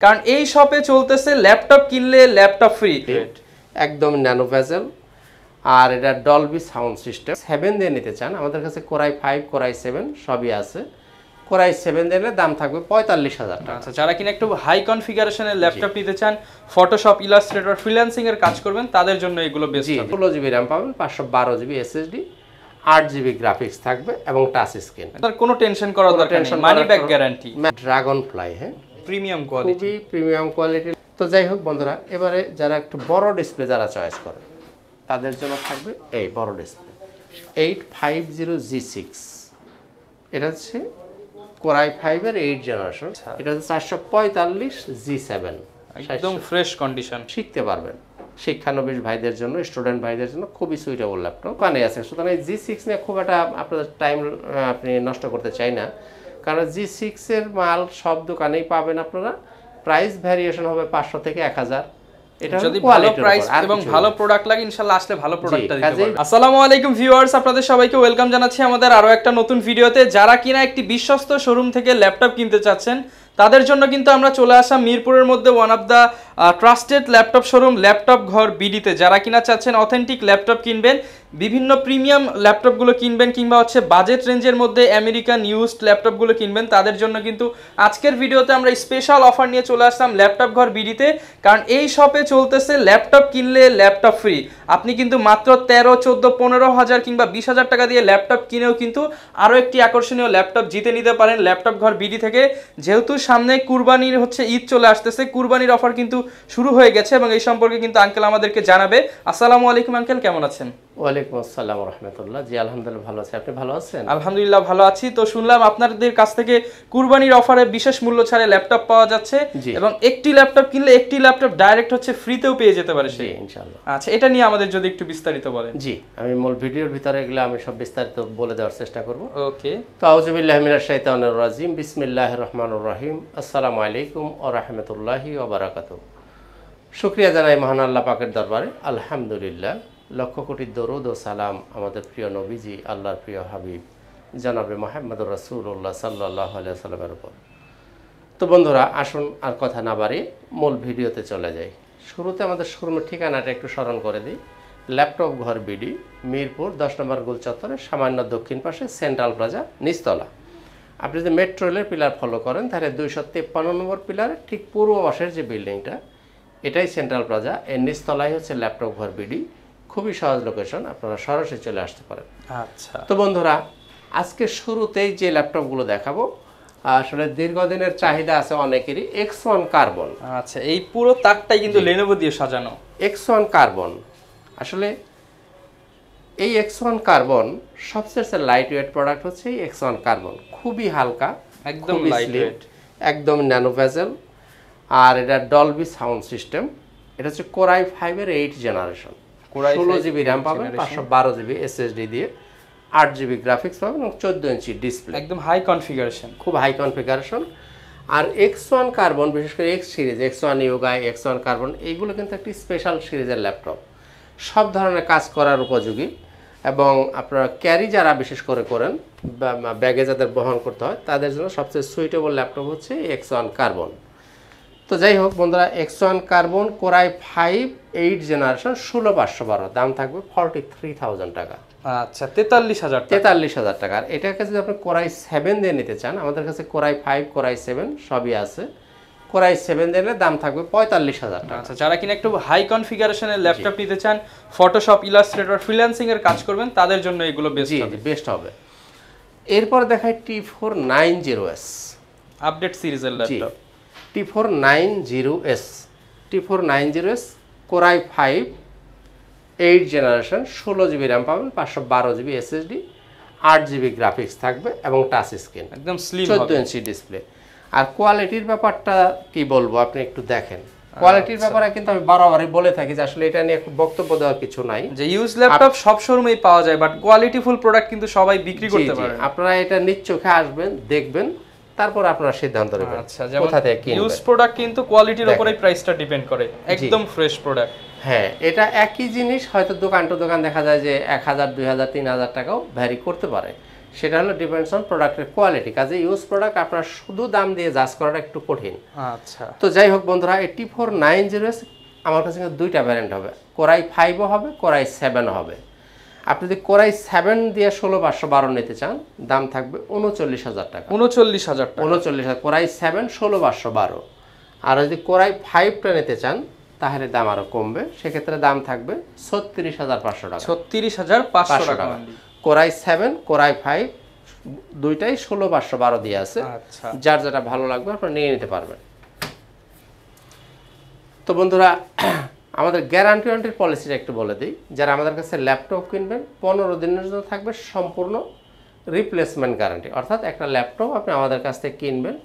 কারণ এই শপে চলতেছে ল্যাপটপ কিনলে ল্যাপটপ ফ্রি, একদম ন্যানো ভেজেল। আর এটা ডলবি সাউন্ড সিস্টেম। 7 দিয়ে নিতে চান আমাদের কাছে কোরাই 5 কোরাই 7 সবই আছে। কোরাই 7 দিলে দাম থাকবে 45,000 টাকা। আচ্ছা, যারা কিনা একটু হাই কনফিগারেশনের ল্যাপটপ নিতে চান, ফটোশপ, ইলাস্ট্রেটর, ফ্রিল্যান্সিং এর কাজ করবেন, তাদের জন্য এগুলো বেস্ট হবে। 16GB RAM পাবেন, 512GB SSD, 8GB গ্রাফিক্স থাকবে এবং টাচ স্ক্রিন। তার কোনো টেনশন করার দরকার নেই, money back guarantee. Dragon fly, হ্যাঁ, প্রিমিয়াম কোয়ালিটি, খুবই প্রিমিয়াম কোয়ালিটি। তো যাই হোক বন্ধুরা, এবারে যারা একটু বড় ডিসপ্লে যারা চয়েস করে তাদের জন্য থাকবে এই বড় ডিসপ্লে 850G6। এটা হচ্ছে কোরাই 5 এর 8 জেনারেশন। এটা হচ্ছে 445G7, একদম ফ্রেশ কন্ডিশন। শিখতে পারবেন শিক্ষানবিশ ভাইদের জন্য, স্টুডেন্ট ভাইদের জন্য খুবই সুইটেবল ল্যাপটপ। কানে আছে, সুতরাং G6 নিয়ে খুব একটা আপনাদের টাইম আপনি নষ্ট করতে চাই না, কারণ G6 এর মাল সব দোকানেই পাবেন আপনারা। প্রাইস ভ্যারিয়েশন হবে 500 থেকে 1000। এটা যদি ভালো প্রাইস এবং ভালো প্রোডাক্ট লাগে ইনশাআল্লাহ আসলে ভালো প্রোডাক্টটা দিতে পারবেন। আসসালামু আলাইকুম ভিউয়ার্স, আপনাদের সবাইকে ওয়েলকাম জানাচ্ছি আমাদের আরো একটা নতুন ভিডিওতে। যারা কিনা একটি বিশ্বস্ত শোরুম থেকে ল্যাপটপ কিনতে চাচ্ছেন তাদের জন্য কিন্তু আমরা চলে আসা মিরপুরের মধ্যে one of the trusted laptop showroom laptop ঘর বিডিতে। যারা কিনা চাচ্ছেন অথেন্টিক ল্যাপটপ কিনবেন, বিভিন্ন প্রিমিয়াম ল্যাপটপগুলো কিনবেন, কিংবা হচ্ছে বাজেট রেঞ্জের মধ্যে আমেরিকান ইউজড ল্যাপটপগুলো কিনবেন, তাদের জন্য কিন্তু আজকের ভিডিওতে আমরা স্পেশাল অফার নিয়ে চলে আসলাম ল্যাপটপ ঘর বিডিতে। কারণ এই শপে চলতেছে ল্যাপটপ কিনলে ল্যাপটপ ফ্রি। আপনি কিন্তু মাত্র 13, 14, 15,000 কিংবা 20,000 টাকা দিয়ে ল্যাপটপ কিনেও কিন্তু আরও একটি আকর্ষণীয় ল্যাপটপ জিতে নিতে পারেন ল্যাপটপ ঘর বিডি থেকে। যেহেতু সামনে কুরবানির ঈদ চলে আসতেছে, কুরবানির অফার কিন্তু শুরু হয়ে গেছে এবং এই সম্পর্কে কিন্তু আঙ্কেল আমাদেরকে জানাবে। আসসালামু আলাইকুম আঙ্কেল, কেমন আছেন? ওয়ালাইকুম আসসালাম ওয়া রাহমাতুল্লাহ। জি আলহামদুলিল্লাহ ভালো আছি, আপনি ভালো আছেন? আলহামদুলিল্লাহ ভালো আছি। তো শুনলাম আপনাদের কাছ থেকে কুরবানির অফারে বিশেষ মূল্য ছাড়ে ল্যাপটপ পাওয়া যাচ্ছে এবং একটি ল্যাপটপ কিনলে একটি ল্যাপটপ ডাইরেক্ট হচ্ছে ফ্রিতেও পেয়ে যেতে পারে সে, ইনশাআল্লাহ। আচ্ছা, এটা নিয়ে আমাদের যদি একটু বিস্তারিত বলেন। জি, আমি মূল ভিডিওর ভিতরে এগুলো আমি সব বিস্তারিত বলে দেওয়ার চেষ্টা করব। ওকে। তো আউযু বিল্লাহি মিনাশ শাইতানির রাজিম, বিসমিল্লাহির রহমানির রহিম, আসসালামু আলাইকুম ওয়া রাহমাতুল্লাহি ওয়া বারাকাতুহু। শুকরিয়া জানাই মহান আল্লাহ পাকের দরবারে, আলহামদুলিল্লাহ। লক্ষ কোটি দরুদ ও সালাম আমাদের প্রিয় নবীজি, আল্লাহর প্রিয় হাবিব জনাবে মুহাম্মদুর রাসূলুল্লাহ সাল্লাল্লাহু আলাইহি ওয়াসাল্লামের উপর। তো বন্ধুরা, আসুন আর কথা না বাড়িয়ে মূল ভিডিওতে চলে যাই। শুরুতে আমাদের শোরুমের ঠিকানাটা একটু স্মরণ করে দিই। ল্যাপটপ ঘর বিডি, মিরপুর 10 নম্বর গোল চত্বরে সামান্য দক্ষিণ পাশে সেন্ট্রাল প্লাজা, নিচতলা। আপনি যদি মেট্রো রেলের পিলার ফলো করেন তাহলে 253 নম্বর পিলারের ঠিক পূর্ব পাশের যে বিল্ডিংটা, এটাই সেন্ট্রাল প্লাজা। এর নিচতলায় হচ্ছে ল্যাপটপ ঘর বিডি। খুবই সহজ লোকেশন, আপনারা সরাসরি চলে আসতে পারেন। আচ্ছা, তো বন্ধুরা, আজকে শুরুতেই যে ল্যাপটপগুলো দেখাবো আসলে দীর্ঘদিনের চাহিদা আছে অনেকেরই, X1 কার্বন। আচ্ছা, এই পুরো তাকটাই কিন্তু Lenovo দিয়ে সাজানো। X1 কার্বন, আসলে এই X1 কার্বন সবচেয়ে লাইট ওয়েট প্রোডাক্ট হচ্ছে এই X1 কার্বন। খুবই হালকা, একদম লাইট ওয়েট, একদম ন্যানো ভেজেল। আর এটা ডলবি সাউন্ড সিস্টেম। এটা হচ্ছে কোরাই 5 এর 8 জেনারেশন। 16GB RAM পাবেন, 512GB SSD দিয়ে, 8GB গ্রাফিক্স পাবেন এবং 14 ইঞ্চি ডিসপ্লে। একদম হাই কনফিগারেশন, খুব হাই কনফিগারেশন। আর X1 কার্বন, বিশেষ করে X series, X1 yoga, X1 carbon, এইগুলো কিন্তু একটি স্পেশাল সিরিজের ল্যাপটপ। সব ধরনের কাজ করার উপযোগী এবং আপনারা ক্যারি যারা বিশেষ করে করেন বা ব্যাগে যাদের বহন করতে হয় তাদের জন্য সবচেয়ে সুইটেবল ল্যাপটপ হচ্ছে X1 কার্বন। তো যাই হোক বন্ধুরা, X1 কার্বন কোরাই 5 8 জেনারেশন, 16512, দাম থাকবে 43,000 টাকা। আচ্ছা, 43,000 টাকা। আর এটাকে যদি আপনি কোরাই 7 দিয়ে নিতে চান আমাদের কাছে কোরাই 5 কোরাই 7 সবই আছে। কোরাই 7 দিলে দাম থাকবে 45,000 টাকা। আচ্ছা, যারা কিনা একটু হাই কনফিগারেশনের ল্যাপটপ নিতে চান, ফটোশপ, ইলাস্ট্রেটর, ফ্রিল্যান্সিং এর কাজ করবেন, তাদের জন্য এগুলো বেস্ট হবে। এরপর দেখাই T490S আপডেট সিরিজের laptop. T490S T490S core i 5 8 generation, 16GB RAM পাবেন, 512GB SSD, 8GB গ্রাফিক্স থাকবে এবং টাচ স্ক্রিন, একদম স্লিম 14 ইঞ্চি ডিসপ্লে। আর কোয়ালিটির ব্যাপারটা কি বলবো, আপনি একটু দেখেন। কোয়ালিটির ব্যাপারে কিন্তু আমি বারবারই বলে থাকি যে আসলে এটা নিয়ে বক্তব্য দেওয়ার কিছু নাই, যে ইউজ ল্যাপটপ সব শোরুমেই পাওয়া যায়, বাট কোয়ালিটিফুল প্রোডাক্ট কিন্তু সবাই বিক্রি করতে পারে। আপনারা এটা নিজ চোখে আসবেন, দেখবেন, তারপর আপনারা সিদ্ধান্ত নেবেন। আচ্ছা, কোথা থেকে কিনবেন। ইউজ প্রোডাক্ট কিন্তু কোয়ালিটির উপরেই প্রাইসটা ডিপেন্ড করে, একদম ফ্রেশ প্রোডাক্ট। হ্যাঁ, এটা একই জিনিস হয়তো দোকান টু দোকান দেখা যায় যে 1,000 2,000 3,000 টাকাও ভ্যারি করতে পারে, সেটা হলো ডিপেন্ডস অন প্রোডাক্টের কোয়ালিটি। কাজে ইউজ প্রোডাক্ট আপনার শুধু দাম দিয়ে জাজ করাটা একটু কঠিন। আচ্ছা, তো যাই হোক বন্ধুরা, এই T490S আমার কাছে কিন্তু দুইটা ভ্যারিয়েন্ট হবে, কোরাই 5ও হবে, কোরাই 7ও হবে। আপনি যদি কোরাই 7 দিয়ে 16512 নিতে চান, দাম থাকবে 39,000 টাকা। 39,000 টাকা, 39,000, কোরাই 7 16512। আর যদি কোরাই 5টা নিতে চান তাহলে দাম আরো কমবে, সেক্ষেত্রে দাম থাকবে 36,500 টাকা। 36,500 টাকা। কোরাই 7 কোরাই 5 দুইটাই 16512 দিয়ে আছে। আচ্ছা, যার যেটা ভালো লাগবে আপনারা নিয়ে নিতে পারবেন। তো বন্ধুরা, আমাদের গ্যারান্টি ওয়ারেন্টির পলিসিটা একটু বলে দিই। যারা আমাদের কাছে ল্যাপটপ কিনবেন 15 দিনের জন্য থাকবে সম্পূর্ণ রিপ্লেসমেন্ট গ্যারান্টি। অর্থাৎ একটা ল্যাপটপ আপনি আমাদের কাছ থেকে কিনবেন,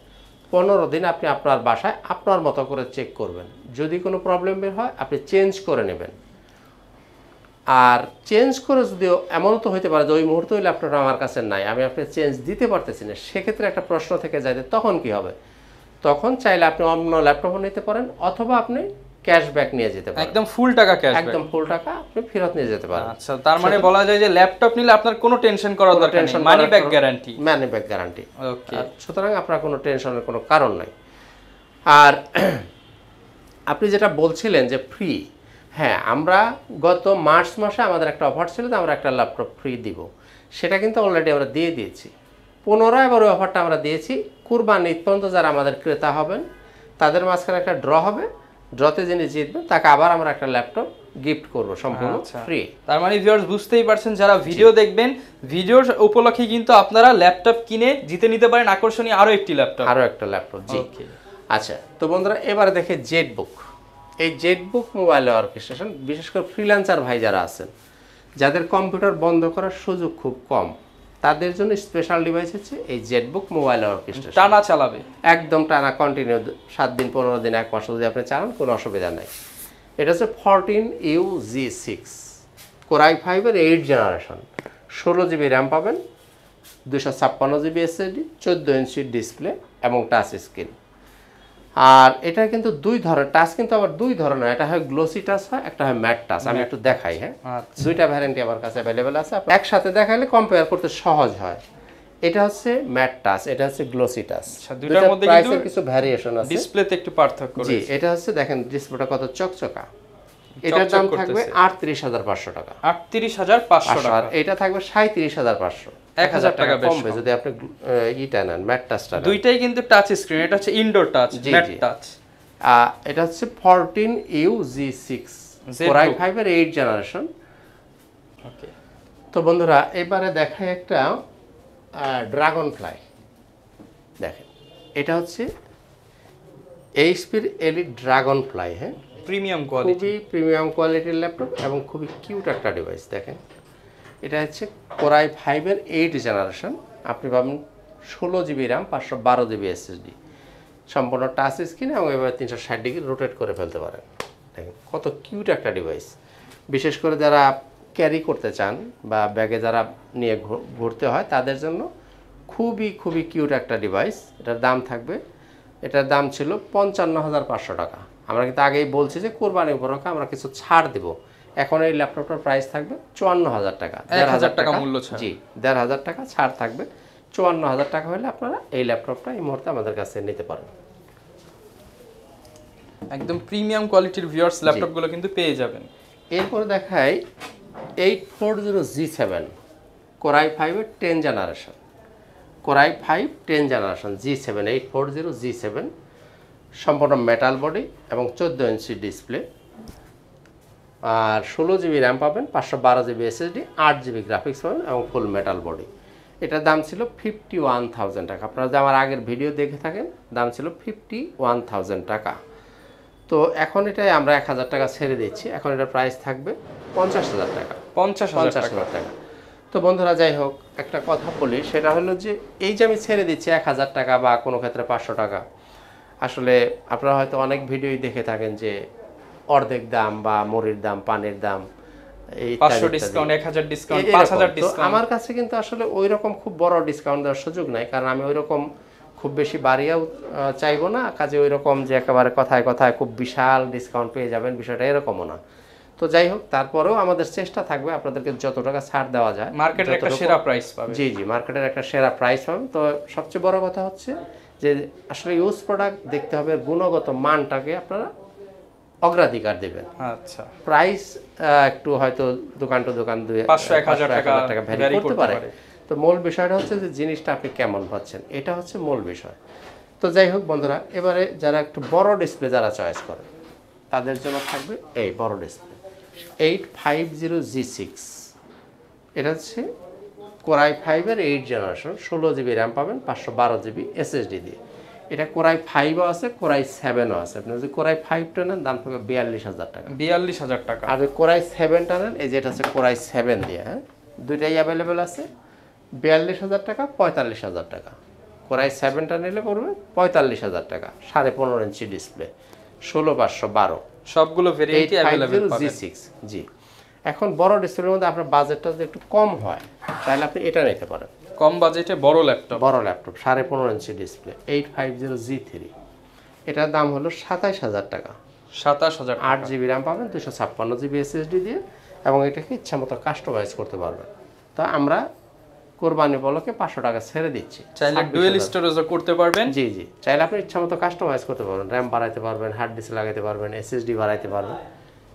15 দিন আপনি আপনার বাসায় আপনার মতো করে চেক করবেন। যদি কোনো প্রবলেম বের হয় আপনি চেঞ্জ করে নেবেন। আর চেঞ্জ করে যদিও এমনও তো হতে পারে যে ওই মুহূর্তে ওই ল্যাপটপটা আমার কাছে নাই, আমি আপনাকে চেঞ্জ দিতে পারতেছি না, সেক্ষেত্রে একটা প্রশ্ন থেকে যায় তখন কি হবে। তখন চাইলে আপনি অন্য ল্যাপটপও নিতে পারেন, অথবা আপনি ক্যাশব্যাক নিয়ে যেতে পারেন। একদম ফুল টাকা ক্যাশব্যাক, একদম ফুল টাকা আপনি ফেরত নিয়ে যেতে পারেন। আচ্ছা, তার মানে বলা যায় যে ল্যাপটপ নিলে আপনার কোনো টেনশন করার দরকার নেই, money back guarantee. Money back guarantee, okay. সুতরাং আপনার কোনো টেনশনের কোনো কারণ নাই। আর আপনি যেটা বলছিলেন যে ফ্রি, হ্যাঁ, আমরা গত মার্চ মাসে আমাদের একটা অফার ছিল যে আমরা একটা ল্যাপটপ ফ্রি দিব, সেটা কিন্তু অলরেডি আমরা দিয়ে দিয়েছি। পুনরায় এবার ওই অফারটা আমরা দিয়েছি। কুরবানি ঈদ পর্যন্ত যারা আমাদের ক্রেতা হবেন তাদের মাঝখানে একটা ড্র হবে, ড্রতে যিনি জিতবেন তাকে আবার আমরা একটা ল্যাপটপ গিফট করব সম্পূর্ণ ফ্রি। তার মানে ভিউয়ার্স বুঝতেই পারছেন, যারা ভিডিও দেখবেন, ভিডিওর উপলক্ষে কিন্তু আপনারা ল্যাপটপ কিনে জিতে নিতে পারেন আকর্ষণীয় আরো একটি ল্যাপটপ। জি, আচ্ছা। তো বন্ধুরা, এবারে দেখে জেটবুক। এই জেটবুক মোবাইল অর্কেস্ট্রেশন, বিশেষ করে ফ্রিল্যান্সার ভাই যারা আছেন, যাদের কম্পিউটার বন্ধ করার সুযোগ খুব কম, তাদের জন্য স্পেশাল ডিভাইস হচ্ছে এই জেটবুক মোবাইল অর্কেস্ট্রেশন। টানা চালাবে, একদম টানা কন্টিনিউ 7 দিন 15 দিন 1 মাস যদি আপনি চালান কোনো অসুবিধা নাই। এটা হচ্ছে 14UG6 কোরাই 5-এর 8 জেনারেশন, 16 জিবি র্যাম পাবেন, 256 জিবি এসএসডি, 14 ইঞ্চি ডিসপ্লে এবং টাচ স্ক্রিন। আর এটা কিন্তু দুই ধরনের টাচ, কিন্তু আবার দুই ধরনের, এটা হয় গ্লোসি টাচ হয়, একটা হয় ম্যাট টাচ। আমি একটু দেখাই। হ্যাঁ, দুইটা ভ্যারিয়েন্টই আমার কাছে অ্যাভেলেবেল আছে, একসাথে দেখাইলে কম্পেয়ার করতে সহজ হয়। এটা হচ্ছে ম্যাট টাচ, এটা হচ্ছে গ্লোসি টাচ। দুইটার মধ্যে কিন্তু কিছু ভ্যারিয়েশন আছে, ডিসপ্লেতে একটু পার্থক্য রয়েছে। জি, এটা হচ্ছে দেখেন ডিসপ্লেটা কত চকচকা। এটার দাম থাকবে 38,500 টাকা। 38,500 টাকা। আর এটা থাকবে 37,500, 1000 টাকা কমবে যদি আপনি ইটা নেন, ম্যাট টাচটা। দুইটাই কিন্তু টাচ স্ক্রিন, এটা হচ্ছে ইনডোর টাচ, ম্যাট টাচ। এটা হচ্ছে 14UG6 কোরাই 5-এর 8 জেনারেশন। ওকে। তো বন্ধুরা, এবারে দেখাই একটা ড্রাগন ফ্লাই। দেখেন, এটা হচ্ছে এইচপির এলিট ড্রাগন ফ্লাই। হ্যাঁ, প্রিমিয়াম কোয়ালিটি, খুবই প্রিমিয়াম কোয়ালিটির ল্যাপটপ এবং খুবই কিউট একটা ডিভাইস। দেখেন, এটা হচ্ছে কোরাই 5-এর 8 জেনারেশন। আপনি পাবেন 16 জিবি র্যাম, 512 জিবি এসএসডি, সম্পূর্ণ টাচ স্ক্রিন এবং এবার 360 ডিগ্রি রোটেট করে ফেলতে পারেন। দেখেন কত কিউট একটা ডিভাইস। বিশেষ করে যারা ক্যারি করতে চান বা ব্যাগে যারা নিয়ে ঘুরতে হয় তাদের জন্য খুবই খুবই কিউট একটা ডিভাইস। এটার দাম থাকবে, এটার দাম ছিল 55,500 টাকা। আমরা কিন্তু আগেই বলছি যে কোরবানি উপলক্ষে আমরা কিছু ছাড় দেব। এখন এই ল্যাপটপটার প্রাইস থাকবে 54,000 টাকা, 1,000 টাকা মূল্য ছাড়। জি, 1,500 টাকা ছাড় থাকবে। 54,000 টাকা হলে আপনারা এই ল্যাপটপটা এই মুহূর্তে আমাদের কাছে নিতে পারেন। একদম প্রিমিয়াম কোয়ালিটির ভিউয়ার্স ল্যাপটপগুলো কিন্তু পেয়ে যাবেন। এরপরে দেখাই 840G7 কোরাই 5-এর 10 generation, core i 5 10 generation G7, 840G7, সম্পূর্ণ মেটাল বডি এবং 14 ইঞ্চি ডিসপ্লে। আর 16 জিবি র্যাম পাবেন, 512 জিবি এসএসডি, 8 জিবি গ্রাফিক্স পাবেন এবং ফুল মেটাল বডি। এটার দাম ছিল 51,000 টাকা। আপনারা যে আমার আগের ভিডিও দেখে থাকেন, দাম ছিল 51,000 টাকা। তো এখন এটাই আমরা 1,000 টাকা ছেড়ে দিচ্ছি, এখন এটার প্রাইস থাকবে 50,000 টাকা। 50,000 টাকা। তো বন্ধুরা, যাই হোক, একটা কথা বলি, সেটা হলো যে এই যে আমি ছেড়ে দিচ্ছি 1,000 টাকা বা কোনো ক্ষেত্রে 500 টাকা, আসলে আপনারা হয়তো অনেক ভিডিওই দেখে থাকেন যে অর্ধেক দাম বা মুড়ির দাম, পানির দাম, এই 500 ডিসকাউন্ট, 1000 ডিসকাউন্ট, 5000 ডিসকাউন্ট। আমার কাছে কিন্তু আসলে ওই রকম খুব বড় ডিসকাউন্ট দেওয়ার সুযোগ নাই, কারণ আমি ওই রকম খুব বেশি বাড়িয়াও চাইবো না। কাজে ওই রকম যে একেবারে কথায় কথায় খুব বিশাল ডিসকাউন্ট পেয়ে যাবেন, বিষয়টা এরকমও না। তো যাই হোক, তারপরেও আমাদের চেষ্টা থাকবে আপনাদেরকে যত টাকা ছাড় দেওয়া যায়, মার্কেটের একটা সেরা প্রাইস পাবে। জি জি, মার্কেটের একটা সেরা প্রাইস পাবেন। তো সবচেয়ে বড় কথা হচ্ছে যে আসলে ইউজ প্রোডাক্ট দেখতে হবে, গুণগত মানটাকে আপনারা অগ্রাধিকার দেবেন। আচ্ছা, প্রাইস একটু হয়তো দোকান টু দোকান 500-1000 টাকা ভ্যারি করতে পারে। তো মূল বিষয়টা হচ্ছে যে জিনিসটা আপনি কেমন পাচ্ছেন, এটা হচ্ছে মূল বিষয়। তো যাই হোক বন্ধুরা, এবারে যারা একটু বড় ডিসপ্লে যারা চয়েস করে তাদের জন্য থাকবে এই বড় ডিসপ্লে 850G6। এটা হচ্ছে কোরাই 5-এর 8 জেনারেশন, 16 জিবি র্যাম পাবেন, 512 জিবি এসএসডি দিয়ে। এটা কোরাই 5ও আছে, কোরাই 7ও আছে। আপনি যদি কোরাই 5টা নেন দাম থাকবে 42,000 টাকা। 42,000 টাকা। আর কোরাই 7টা নেন, এই যেটা হচ্ছে কোরাই 7 দিয়ে, হ্যাঁ, দুইটাই অ্যাভেলেবেল আছে। 42,000 টাকা, 45,000 টাকা। কোরাই 7টা নিলে পড়বে 45,000 টাকা, 15.5 ইঞ্চি ডিসপ্লে, 16512 সবগুলো ভেরিয়েন্টই अवेलेबल পাবেন। G6 জি। এখন বড় ডিসপ্লের মধ্যে আপনার বাজেটটা যদি একটু কম হয় তাহলে আপনি এটা নিতে পারেন। কম বাজেটে বড় ল্যাপটপ, 15.5 ইঞ্চি ডিসপ্লে 850G3। এটার দাম হলো 27,000 টাকা। 27,000 8 জিবি র্যাম পাবেন, 256 জিবি এসএসডি দিয়ে, এবং এটাকে ইচ্ছা মতো কাস্টমাইজ করতে পারবেন। তো আমরা কোরবানি বলকে 500 টাকা ছেড়ে দিচ্ছি। চাইলে ডুয়েল স্টোরেজও করতে পারবেন। জি জি, চাইলে আপনি ইচ্ছা মতো কাস্টমাইজ করতে পারবেন, র্যাম বাড়াইতে পারবেন, হার্ড ডিস্ক লাগাইতে পারবেন, এসএসডি বাড়াইতে পারবেন।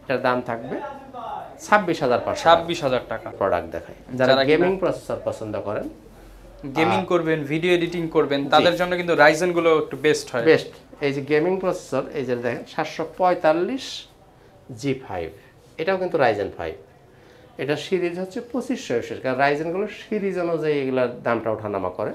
এটার দাম থাকবে 26,000 টাকা। প্রোডাক্ট দেখাই যারা গেমিং প্রসেসর পছন্দ করেন, গেমিং করবেন, ভিডিও এডিটিং করবেন, তাদের জন্য কিন্তু রাইজেন গুলো একটু বেস্ট হয়। বেস্ট এই যে গেমিং প্রসেসর, এই যে দেখেন 745G5, এটাও কিন্তু রাইজেন 5। এটা সিরিজ হচ্ছে 2500 কারণ রাইজেনগুলো সিরিজ অনুযায়ী এগুলোর দামটা ওঠানামা করে।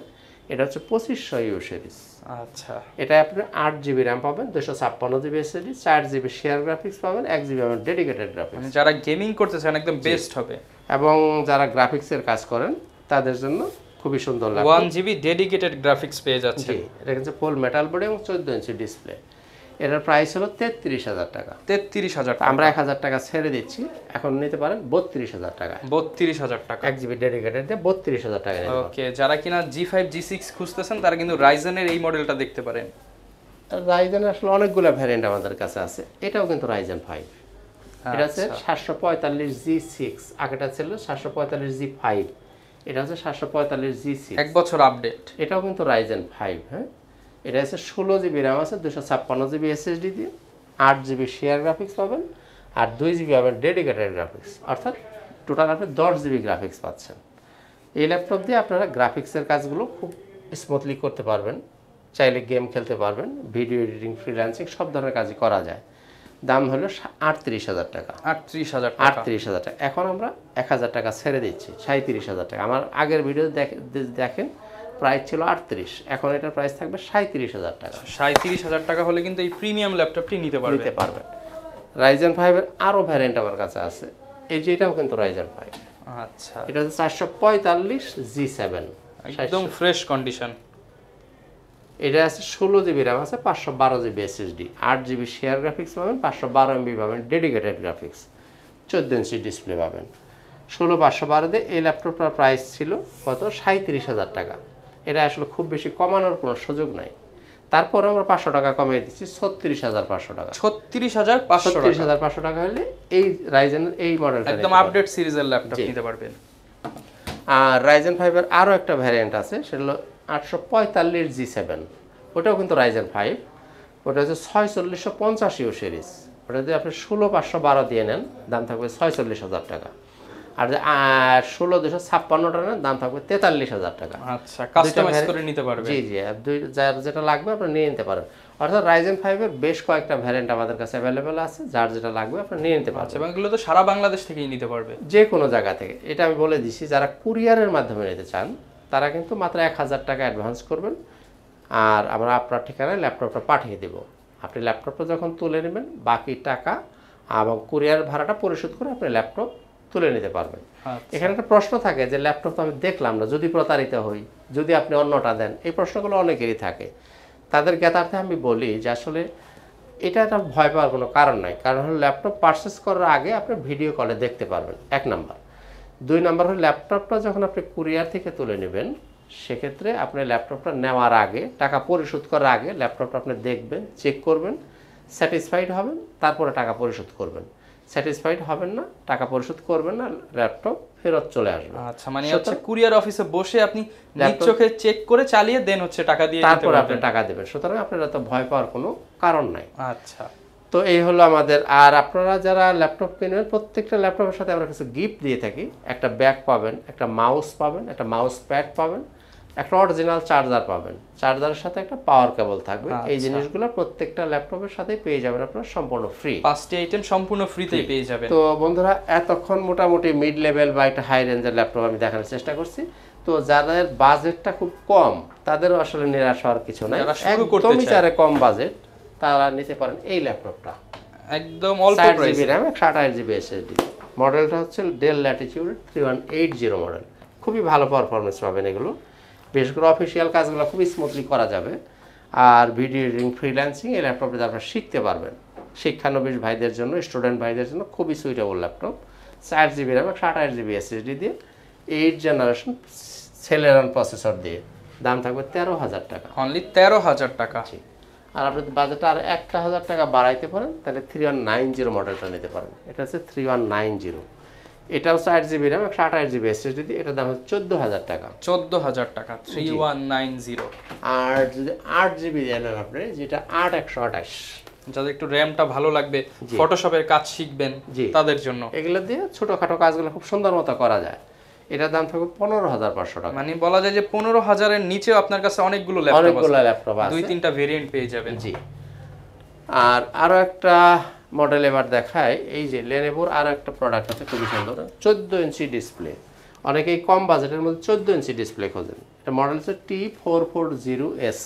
এটা হচ্ছে 2500 সিরিজ। আচ্ছা, এটা আপনি 8 জিবি র্যাম পাবেন, 256 GB SSD, 4 GB share graphics পাবেন, 1 জিবি পাবেন ডেডিকেটেড গ্রাফিক্স। মানে যারা গেমিং করতে চান একদম বেস্ট হবে। এবং যারা গ্রাফিক্সের কাজ করেন তাদের জন্য খুবই সুন্দর লাগে। 1 জিবি ডেডিকেটেড গ্রাফিক্স পেয়ে যাচ্ছে। জি, এটা হচ্ছে ফুল মেটাল বডি এবং 14 ইঞ্চি ডিসপ্লে। এটার প্রাইস হলো 33,000 টাকা। 33,000 টাকা। আমরা 1,000 টাকা ছেড়ে দিচ্ছি, এখন নিতে পারেন 32,000 টাকা। 32,000 টাকা, 1 জিবি ডেডিকেটেড দিয়ে 32,000 টাকা নিতে পারেন। ওকে, যারা কিনা G5 G6 খুঁজতেছেন তারা কিন্তু রাইজেনের এই মডেলটা দেখতে পারেন। রাইজেনের আসলে অনেকগুলো ভ্যারিয়েন্ট আমাদের কাছে আছে, এটাও কিন্তু রাইজেন 5। এটা হচ্ছে 745G6, আগেটা ছিল 745G5, এটা হচ্ছে 745G6, 1 বছর আপডেট। এটাও কিন্তু রাইজেন 5। হ্যাঁ, এটা হচ্ছে 16 জিবি র্যাম আছে, 256 জিবি এসএসডি দিয়ে, 8 জিবি শেয়ার গ্রাফিক্স পাবেন, আর 2 জিবি পাবেন ডেডিকেটেড গ্রাফিক্স, অর্থাৎ টোটাল আপনি 10 জিবি গ্রাফিক্স পাচ্ছেন। এই ল্যাপটপ দিয়ে আপনারা গ্রাফিক্সের কাজগুলো খুব স্মুথলি করতে পারবেন, চাইলে গেম খেলতে পারবেন, ভিডিও এডিটিং, ফ্রিল্যান্সিং সব ধরনের কাজই করা যায়। দাম হলো 38,000 টাকা। 38,000 টাকা। 38,000 টাকা। এখন আমরা 1,000 টাকা ছেড়ে দিচ্ছি, 37,000 টাকা। আমার আগের ভিডিও দেখেন প্রাইস ছিল 38, এখন এটার প্রাইস থাকবে 37,000 টাকা। 37,000 টাকা হলে কিন্তু এই প্রিমিয়াম ল্যাপটপটি নিতে পারবেন। রাইজেন 5 এর আরো ভ্যারিয়েন্ট আমার কাছে আছে, এই যে এটাও কিন্তু রাইজেন 5। আচ্ছা, এটা হচ্ছে 445G7, একদম ফ্রেশ কন্ডিশন। এটা আছে 16 জিবি র্যাম আছে, 512 GB SSD, 8 GB share graphics পাবেন, 512 এমবি পাবেন ডেডিকেটেড গ্রাফিক্স, 14 ইঞ্চি ডিসপ্লে পাবেন। 16512 দিয়ে এই ল্যাপটপটার প্রাইস ছিল কত? 37,000 টাকা। এটা আসলে খুব বেশি কমানোর কোনো সুযোগ নাই, তারপর আমরা 500 টাকা কমিয়ে দিচ্ছি 36,500 টাকা। 36,500 টাকা হলে এই রাইজেনের এই মডেলটা একদম আপডেট সিরিজের ল্যাপটপ নিতে পারবেন। আর রাইজেন 5 এর আরো একটা ভ্যারিয়েন্ট আছে, সেটা হলো 845G7, ওটাও কিন্তু রাইজেন 5। ওটা হচ্ছে 4650 সিরিজ। ওটা যদি আপনি 16512 দিয়ে নেন দাম থাকবে 46,000 টাকা, আর যে 16256টা নেন দাম থাকবে 43,000 টাকা। আচ্ছা, কাস্টমাইজ করে নিতে পারবেন। জি জি, যার যেটা লাগবে আপনি নিয়ে নিতে পারেন। অর্থাৎ রাইজেন 5 এর বেশ কয়েকটা ভ্যারিয়েন্ট আমাদের কাছে অ্যাভেলেবেল আছে, যার যেটা লাগবে আপনি নিয়ে নিতে পারবেন। এবং এগুলো তো সারা বাংলাদেশ থেকেই নিতে পারবে, যে কোনো জায়গা থেকে। এটা আমি বলে দিচ্ছি, যারা কুরিয়ারের মাধ্যমে নিতে চান তারা কিন্তু মাত্র 1,000 টাকা অ্যাডভান্স করবেন, আর আমরা আপনার ঠিকানায় ল্যাপটপটা পাঠিয়ে দেব। আপনি ল্যাপটপটা যখন তুলে নেবেন বাকি টাকা এবং কুরিয়ার ভাড়াটা পরিশোধ করে আপনি ল্যাপটপ তুলে নিতে পারবেন। এখানে একটা প্রশ্ন থাকে যে ল্যাপটপ তো আমি দেখলাম না, যদি প্রতারিত হই, যদি আপনি অন্যটা দেন, এই প্রশ্নগুলো অনেকেরই থাকে। তাদের জ্ঞাতার্থে আমি বলি যে আসলে এটা একটা ভয় পাওয়ার কোনো কারণ নাই। কারণ হলো ল্যাপটপ পারচেস করার আগে আপনি ভিডিও কলে দেখতে পারবেন, 1 নাম্বার। 2 নাম্বার হলো ল্যাপটপটা যখন আপনি কুরিয়ার থেকে তুলে নেবেন সেক্ষেত্রে আপনি ল্যাপটপটা নেওয়ার আগে, টাকা পরিশোধ করার আগে ল্যাপটপটা আপনি দেখবেন, চেক করবেন, স্যাটিসফাইড হবেন, তারপরে টাকা পরিশোধ করবেন। স্যাটিসফাইড হবেন না, টাকা পরিশোধ করবেন না, ল্যাপটপ ফেরত চলে আসবে। আচ্ছা, মানে হচ্ছে কুরিয়ার অফিসে বসে আপনি নিজ চোখে চেক করে চালিয়ে দেন হচ্ছে টাকা দিয়ে দিতে তারপর আপনি টাকা দেবেন, সুতরাং আপনারা তো ভয় পাওয়ার কোনো কারণ নাই। আচ্ছা, তো এই হলো আমাদের। আর আপনারা যারা ল্যাপটপ কিনবেন, প্রত্যেকটা ল্যাপটপের সাথে আমরা কিছু গিফট দিয়ে থাকি। একটা ব্যাগ পাবেন, একটা মাউস পাবেন, একটা মাউস প্যাড পাবেন, একটা অরিজিনাল চার্জার পাবেন, চার্জারের সাথে একটা পাওয়ার কেবল থাকবে। এই জিনিসগুলো প্রত্যেকটা ল্যাপটপের সাথে পেয়ে যাবেন আপনারা সম্পূর্ণ ফ্রি। 5টি আইটেম সম্পূর্ণ ফ্রিতেই পেয়ে যাবেন। তো বন্ধুরা, এতক্ষণ মোটামুটি মিড লেভেল বা একটা হাই রেঞ্জের ল্যাপটপ আমি দেখানোর চেষ্টা করছি। তো যাদের বাজেটটা খুব কম তাদেরও আসলে নিরাশ হওয়ার কিছু নাই। একদমই যারা কম বাজেট তারা নিতে পারেন এই ল্যাপটপটা, একদম অল্প প্রাইসে। 4GB RAM 128GB SSD। মডেলটা হচ্ছে ডেল ল্যাটিটিউড 3180 মডেল। খুবই ভালো পারফরমেন্স পাবেন এগুলো। বিশেষ করে অফিসিয়াল কাজগুলো খুবই স্মুথলি করা যাবে। আর ভিডিও এডিটিং, ফ্রিল্যান্সিং এই ল্যাপটপে আপনারা শিখতে পারবেন। শিক্ষানবিশ ভাইদের জন্য, স্টুডেন্ট ভাইদের জন্য খুবই suitable laptop. 4GB RAM 128GB SSD দিয়ে 8th জেনারেশন সেলেরন প্রসেসর দিয়ে। দাম থাকবে 13,000 টাকা। অনলি 13,000 টাকা। আর আপনি বাজেটটা আর 1,000 টাকা বাড়াইতে পারেন, তাহলে 3190 মডেলটা নিতে পারেন। এটা হচ্ছে 3190। এটাও 4GB RAM 128GB SSD দিয়ে, এটার দাম হচ্ছে 14,000 টাকা। 14,000 টাকা 3190। আর যদি 8GB নেন আপনি, যেটা 8128, যাদের একটু র্যামটা ভালো লাগবে, ফটোশপের কাজ শিখবেন তাদের জন্য, এগুলো দিয়ে ছোটখাটো কাজগুলো খুব সুন্দর মতো করা যায়। এটার দাম থাকবে 15,500 টাকা। মানে বলা যায় যে 15,000 এর নিচেও আপনার কাছে অনেকগুলো ল্যাপটপ আছে, 2-3টা ভেরিয়েন্ট পেয়ে যাবেন। জি। আর আরো একটা মডেল এবার দেখায়। এই যে লেনোভোর আরো একটা প্রোডাক্ট আছে খুবই সুন্দর, 14 ইঞ্চি ডিসপ্লে। অনেকেই কম বাজেটের মধ্যে 14 ইঞ্চি ডিসপ্লে খোঁজেন। এটা মডেল হচ্ছে T440S,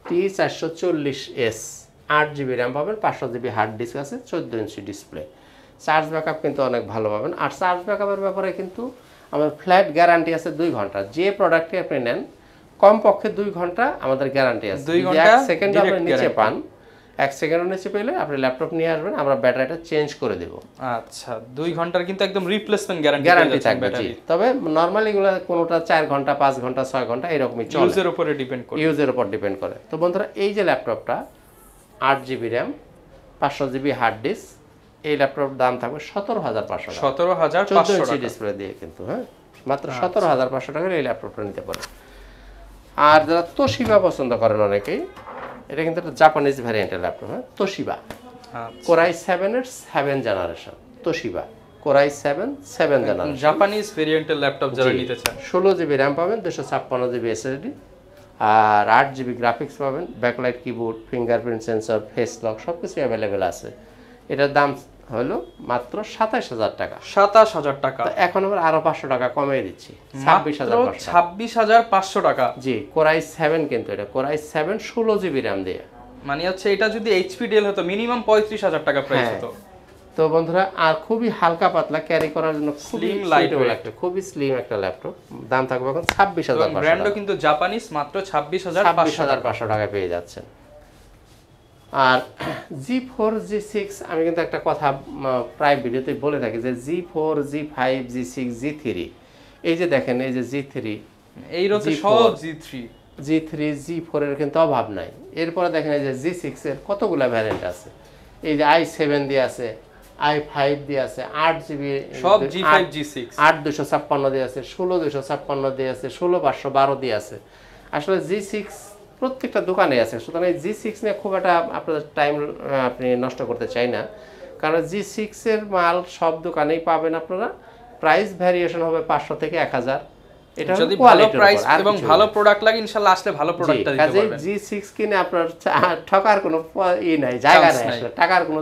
T440S। 8GB RAM পাবেন, 500GB হার্ড ডিস্ক আছে, 14 ইঞ্চি ডিসপ্লে। চার্জ ব্যাকআপ কিন্তু অনেক ভালো পাবেন। আর চার্জ ব্যাকআপের ব্যাপারে কিন্তু আমাদের ফ্ল্যাট গ্যারান্টি আছে 2 ঘন্টা। যে প্রোডাক্টটি আপনি নেন কমপক্ষে 2 ঘন্টা আমাদের গ্যারান্টি আছে। 2 ঘন্টা 1 সেকেন্ড আপনি নিচে পান, 1 সেকেন্ডের নিচে পেলে আপনি ল্যাপটপ নিয়ে আসবেন, আমরা ব্যাটারিটা চেঞ্জ করে দেব। আচ্ছা, 2 ঘন্টার কিন্তু একদম রিপ্লেসমেন্ট গ্যারান্টি থাকবে। জি, তবে নরমালি এগুলো কোনোটা 4 ঘন্টা, 5 ঘন্টা, 6 ঘন্টা এরকমই চলে, ইউজের উপরে ডিপেন্ড করে। ইউজের উপর ডিপেন্ড করে। তো বন্ধুরা, এই যে ল্যাপটপটা 8GB RAM 500GB hard disk, এই ল্যাপটপের দাম থাকবে 17,500 টাকা। 17,500 টাকা ডিসপ্লে দিয়ে কিন্তু, হ্যাঁ, মাত্র 17,500 টাকার এই ল্যাপটপটা নিতে পারেন। আর যারা তোশিবা পছন্দ করেন অনেকেই, এটা কিন্তু একটা জাপানিজ ভ্যারিয়েন্টের ল্যাপটপ। হ্যাঁ, তোশিবা কোরাই 7 এর 7 generation. Toshiba core i 7 generation Japanese ভেরিয়েন্টের ল্যাপটপ যারা নিতে চান, 16GB RAM পাবেন, 256GB SSD, আর 8GB গ্রাফিক্স পাবেন, backlight keyboard, fingerprint sensor, face lock সবকিছু অ্যাভেলেবেল আছে। এটার দাম হলো মাত্র 27,000 টাকা। 27,000 টাকা। এখন আরো 500 টাকা কমিয়ে দিচ্ছি, 26,500 টাকা। জি, কোরাই 7 কিন্তু এটা কোরাই 7 16GB RAM দিয়ে। মানে হচ্ছে এটা যদি এইচপি ডেল হতো মিনিমাম 35,000 টাকা প্রাইস হতো। তো বন্ধুরা, আর খুবই হালকা পাতলা ক্যারি করার জন্য খুবই লাইটওয়েট একটা, খুবই স্লিম একটা ল্যাপটপ। দাম থাকবে এখন 26,500 টাকা। ব্র্যান্ডও কিন্তু জাপানিজ, মাত্র 26,500 টাকায় পেয়ে যাচ্ছেন। আর G4 G6 আমি কিন্তু একটা কথা প্রায় ভিডিওতে বলে থাকি যে G4 G5 G6 G3, এই যে দেখেন, এই যে G3, এই রতে সব G3 G4 এর কিন্তু অভাব নাই। এরপরে দেখেন এই যে G6 এর কতগুলা ভ্যারিয়েন্ট আছে। এই যে i7 দিয়ে আছে, i5 দিয়ে আছে, 8GB সব G5 G6, 8256 দিয়ে আছে, 16256 দিয়ে আছে, 16512 দিয়ে আছে। আসলে G6 প্রত্যেকটা দোকানে আছে। সুতরাং এই G6 নিয়ে খুব একটা আপনাদের টাইম আপনি নষ্ট করতে চাই না, কারণ G6 এর মাল সব দোকানেই পাবেন আপনারা। প্রাইস ভ্যারিয়েশন হবে 500 থেকে 1000। এটা যদি ভালো প্রাইস এবং ভালো প্রোডাক্ট লাগে ইনশাআল্লাহ আসলে ভালো প্রোডাক্টটা দিতে পারবেন। G6 কিনে আপনার ঠকার কোনো নাই, জায়গা নাই, আসলে টাকার কোনো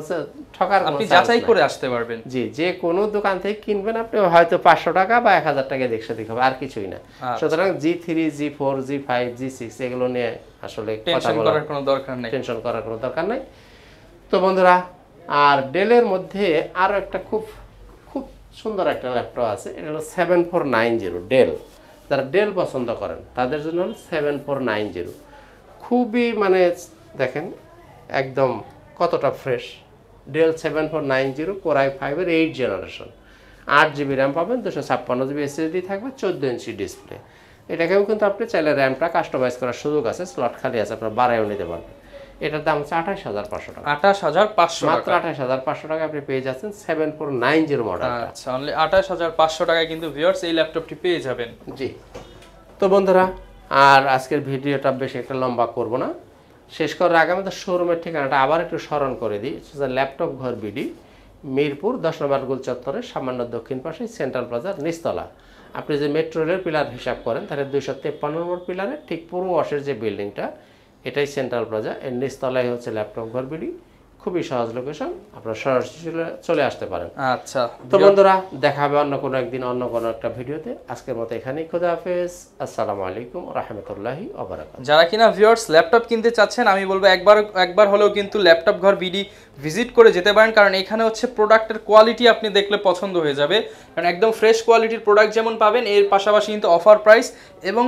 ঠকার কোনো, আপনি যাচাই করে আসতে পারবেন। জি, যে কোনো দোকান থেকে কিনবেন আপনি হয়তো 500 টাকা বা 1000 টাকা দেখতে হবে, আর কিছুই না। সুতরাং G3 G4 G5 G6 এগুলো নিয়ে আসলে টেনশন করার কোনো দরকার নেই। তো বন্ধুরা, আর ডেলের মধ্যে আরো একটা খুব সুন্দর একটা ল্যাপটপ আছে, এটা হলো 7490 ডেল। যারা ডেল পছন্দ করেন তাদের জন্য হলো 7490। খুবই মানে দেখেন একদম কতটা ফ্রেশ। ডেল 7490 কোরাই 5 এর 8 জেনারেশন, 8GB RAM পাবেন, 256GB SSD থাকবে, 14 ইঞ্চি ডিসপ্লে। এটাকেও কিন্তু আপনি চাইলে র্যামটা কাস্টমাইজ করার সুযোগ আছে, স্লট খালি আছে, আপনারা বাড়াইও নিতে পারবেন। এটার দাম হচ্ছে 28500 টাকা। 28500 মাত্র 28500 টাকা আপনি পেয়ে যাচ্ছেন 7490 মডেল। আচ্ছা, অনলি 28500 টাকায় কিন্তু ভিউয়ার্স এই ল্যাপটপটি পেয়ে যাবেন। জি, তো বন্ধুরা আর আজকের ভিডিওটা বেশি একটা লম্বা করব না, শেষ করার আগে আমাদের শোরুমের ঠিকানাটা আবার একটু স্মরণ করে দিই। ল্যাপটপ ঘর বিডি, মিরপুর 10 নম্বর গোল চত্বরের সামান্য দক্ষিণ পাশে সেন্ট্রাল প্লাজার নিচতলা। আপনি যে মেট্রো রেলের পিলার হিসাব করেন তাহলে 253 নম্বর পিলারের ঠিক পূর্ব পাশের যে বিল্ডিংটা, এটাই সেন্ট্রাল প্লাজা, এর নিচতলায় হচ্ছে ল্যাপটপ ঘর বিডি। খুবই সহজ লোকেশন, আপনারা সরাসরি চলে আসতে পারেন। আচ্ছা, তো বন্ধুরা দেখা হবে অন্য কোনো একদিন অন্য কোনো একটা ভিডিওতে। আজকের মতো এখানেই, খোদা হাফেজ, আসসালামু আলাইকুম ওয়া রাহমাতুল্লাহি ওয়া বারাকাতুহু। যারা কিনা ভিউয়ার্স ল্যাপটপ কিনতে চাচ্ছেন, আমি বলবো একবার হলেও কিন্তু ল্যাপটপ ঘর বিডি ভিজিট করে যেতে পারেন, কারণ এখানে হচ্ছে প্রোডাক্টের কোয়ালিটি আপনি দেখলে পছন্দ হয়ে যাবে। কারণ একদম ফ্রেশ কোয়ালিটির প্রোডাক্ট যেমন পাবেন, এর পাশাপাশি কিন্তু অফার প্রাইস এবং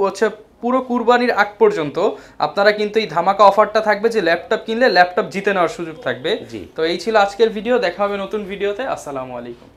হচ্ছে পুরো কুরবানির আগ পর্যন্ত আপনারা কিন্তু এই ধামাকা অফারটা থাকবে যে ল্যাপটপ কিনলে ল্যাপটপ জিতে নেওয়ার সুযোগ থাকবে। তো এই ছিল আজকের ভিডিও, দেখা হবে নতুন ভিডিওতে। আসসালামু আলাইকুম।